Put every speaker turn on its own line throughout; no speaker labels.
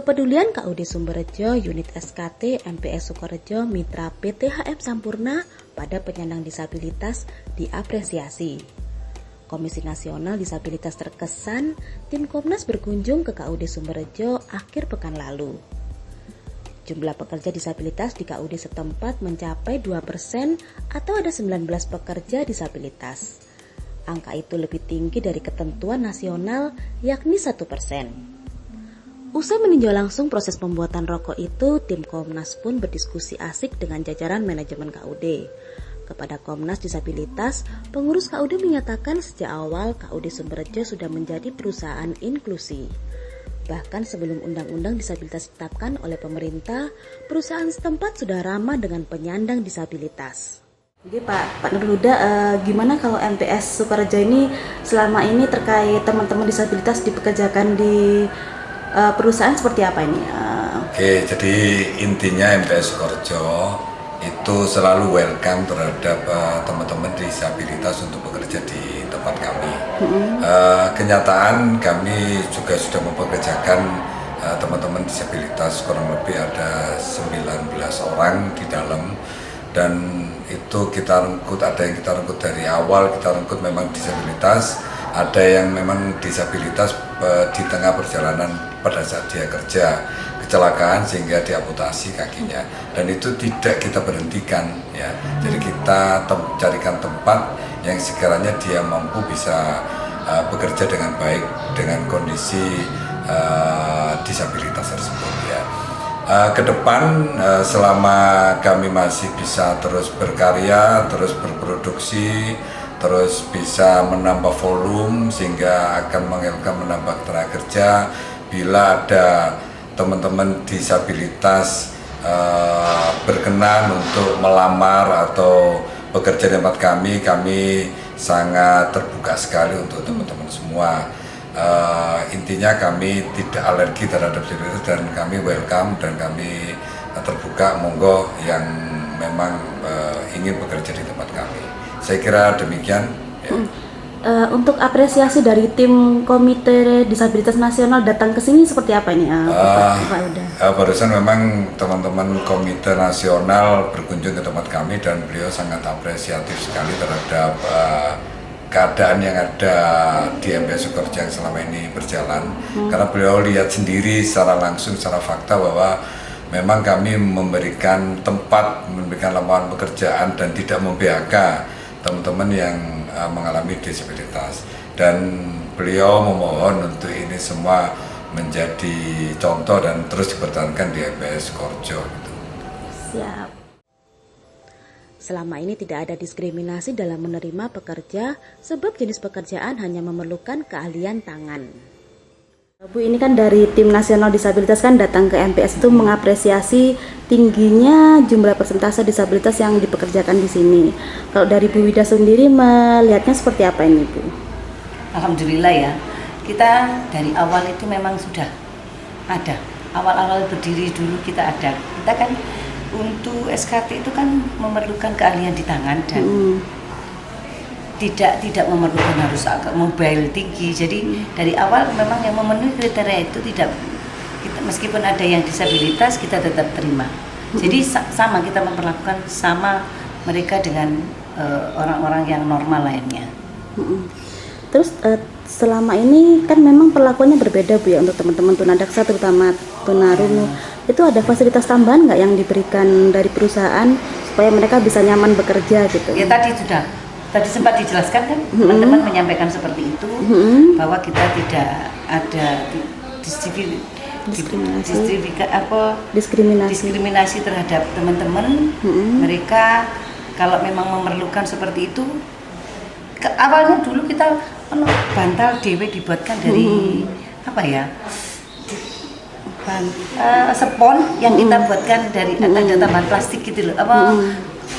Kepedulian KUD Sumberjo Unit SKT MPS Sukorejo Mitra PT HM Sampurna pada penyandang disabilitas diapresiasi. Komisi Nasional Disabilitas terkesan, tim Komnas berkunjung ke KUD Sumberjo akhir pekan lalu. Jumlah pekerja disabilitas di KUD setempat mencapai 2% atau ada 19 pekerja disabilitas. Angka itu lebih tinggi dari ketentuan nasional yakni 1%. Usai meninjau langsung proses pembuatan rokok itu, tim Komnas pun berdiskusi asik dengan jajaran manajemen KUD. Kepada Komnas Disabilitas, pengurus KUD menyatakan sejak awal KUD Sumberjo sudah menjadi perusahaan inklusi. Bahkan sebelum Undang-Undang Disabilitas ditetapkan oleh pemerintah, perusahaan setempat sudah ramah dengan penyandang disabilitas. Jadi Pak Nurhuda, gimana kalau MPS Sukorejo ini selama ini terkait teman-teman disabilitas dipekerjakan di perusahaan seperti apa ini?
Oke, jadi intinya MPS Sukorejo itu selalu welcome terhadap teman-teman disabilitas untuk bekerja di tempat kami. Kenyataan kami juga sudah mempekerjakan teman-teman disabilitas kurang lebih ada 19 orang di dalam, dan itu kita rengkut, ada yang kita rengkut dari awal, kita rengkut memang disabilitas, ada yang memang disabilitas di tengah perjalanan pada saat dia kerja kecelakaan sehingga diamputasi kakinya, dan itu tidak kita berhentikan ya. Jadi kita carikan tempat yang sekiranya dia mampu bisa bekerja dengan baik dengan kondisi disabilitas tersebut ya. Ke depan selama kami masih bisa terus berkarya, terus berproduksi, terus bisa menambah volume sehingga akan menambah tenaga kerja. Bila ada teman-teman disabilitas berkenan untuk melamar atau bekerja di tempat kami sangat terbuka sekali untuk teman-teman semua. Intinya kami tidak alergi terhadap disabilitas dan kami welcome dan kami terbuka, monggo yang memang ingin bekerja di tempat kami. Saya kira demikian ya.
Untuk apresiasi dari tim Komite Disabilitas Nasional datang ke sini seperti apa ini, Pak Uda?
Barusan memang teman-teman Komite Nasional berkunjung ke tempat kami dan beliau sangat apresiatif sekali terhadap keadaan yang ada di MPS Sukorejo yang selama ini berjalan. Karena beliau lihat sendiri secara langsung, secara fakta bahwa memang kami memberikan tempat, memberikan lapangan pekerjaan dan tidak memphk teman-teman yang mengalami disabilitas, dan beliau memohon untuk ini semua menjadi contoh dan terus dipertahankan di MPS Sukorejo.
Siap. Selama ini tidak ada diskriminasi dalam menerima pekerja sebab jenis pekerjaan hanya memerlukan keahlian tangan. Bu, ini kan dari tim nasional disabilitas kan datang ke MPS itu mengapresiasi tingginya jumlah persentase disabilitas yang dipekerjakan di sini. Kalau dari Bu Wida sendiri melihatnya seperti apa ini, Bu?
Alhamdulillah ya, kita dari awal itu memang sudah ada. Awal-awal berdiri dulu kita ada. Kita kan untuk SKT itu kan memerlukan keahlian di tangan dan tidak memerlukan harus agak mobile tinggi. Jadi dari awal memang yang memenuhi kriteria itu tidak kita, meskipun ada yang disabilitas kita tetap terima. Jadi sama kita memperlakukan sama mereka dengan orang-orang yang normal lainnya.
Terus selama ini kan memang perlakuannya berbeda, Bu, ya, untuk teman-teman tunadaksa terutama tunarungu. Itu ada fasilitas tambahan nggak yang diberikan dari perusahaan supaya mereka bisa nyaman bekerja gitu?
Ya tadi sempat dijelaskan kan, teman-teman menyampaikan seperti itu, bahwa kita tidak ada diskriminasi terhadap teman-teman. Mereka kalau memang memerlukan seperti itu, awalnya dulu kita bantal dewe dibuatkan dari apa ya, spons yang kita buatkan dari ada tambahan plastik gitu loh,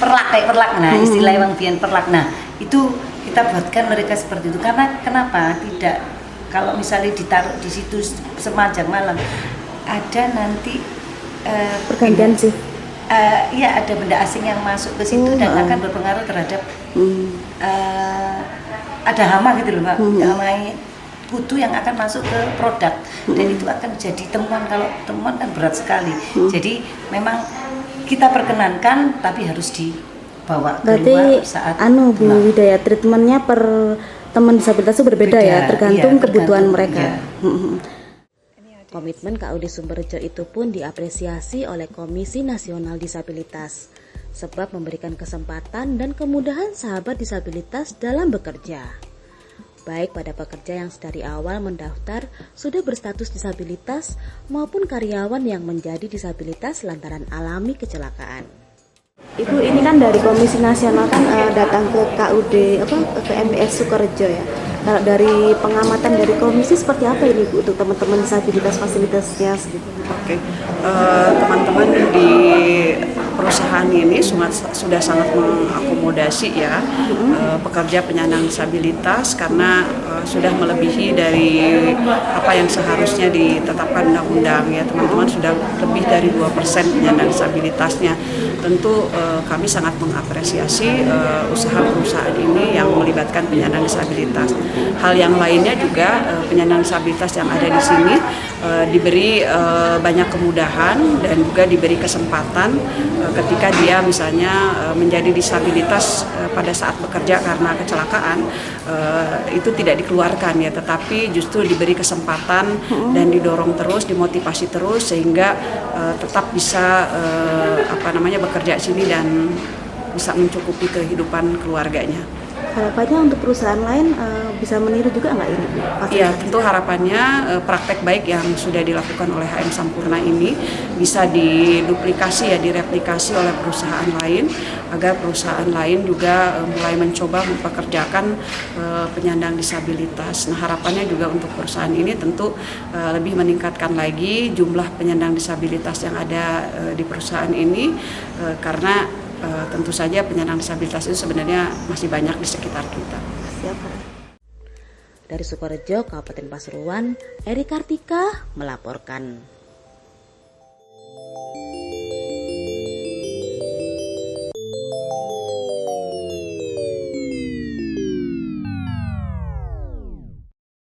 perlak, nah istilah yang bian perlak. Nah itu kita buatkan mereka seperti itu karena kenapa tidak, kalau misalnya ditaruh di situ sepanjang malam ada nanti
pergantian sih.
Iya, ada benda asing yang masuk ke situ dan akan berpengaruh terhadap ada hama gitu loh, Mbak. kutu yang akan masuk ke produk dan itu akan jadi temuan. Kalau temuan kan berat sekali. Jadi memang kita perkenankan tapi harus dibawa keluar saat
Bu Widaya, treatmentnya per teman disabilitas itu berbeda ya, tergantung kebutuhan mereka. Komitmen KUD Sumberjo itu pun diapresiasi oleh Komisi Nasional Disabilitas, sebab memberikan kesempatan dan kemudahan sahabat disabilitas dalam bekerja. Baik pada pekerja yang dari awal mendaftar sudah berstatus disabilitas maupun karyawan yang menjadi disabilitas lantaran alami kecelakaan. Ibu, ini kan dari Komisi Nasional kan datang ke KUD ke MPS Sukorejo ya. Kalau dari pengamatan dari komisi seperti apa ini Bu untuk teman-teman disabilitas fasilitasnya segitu?
Oke, teman-teman di perusahaan ini sudah sangat mengakomodasi ya pekerja penyandang disabilitas karena sudah melebihi dari apa yang seharusnya ditetapkan undang-undang ya. Teman-teman sudah lebih dari 2% penyandang disabilitasnya. Tentu kami sangat mengapresiasi usaha perusahaan ini yang melibatkan penyandang disabilitas. Hal yang lainnya juga penyandang disabilitas yang ada di sini diberi banyak kemudahan dan juga diberi kesempatan ketika dia misalnya menjadi disabilitas pada saat bekerja karena kecelakaan itu tidak dikeluarkan ya, tetapi justru diberi kesempatan dan didorong terus, dimotivasi terus sehingga tetap bisa bekerja sini dan bisa mencukupi kehidupan keluarganya.
Harapannya untuk perusahaan lain bisa meniru juga nggak ini?
Iya, tentu harapannya praktek baik yang sudah dilakukan oleh HM Sampurna ini bisa diduplikasi ya, direplikasi oleh perusahaan lain agar perusahaan lain juga mulai mencoba mempekerjakan penyandang disabilitas. Nah, harapannya juga untuk perusahaan ini tentu lebih meningkatkan lagi jumlah penyandang disabilitas yang ada di perusahaan ini karena tentu saja penyandang disabilitas itu sebenarnya masih banyak di sekitar kita.
Dari Sukorejo, Kabupaten Pasuruan, Eri Kartika melaporkan.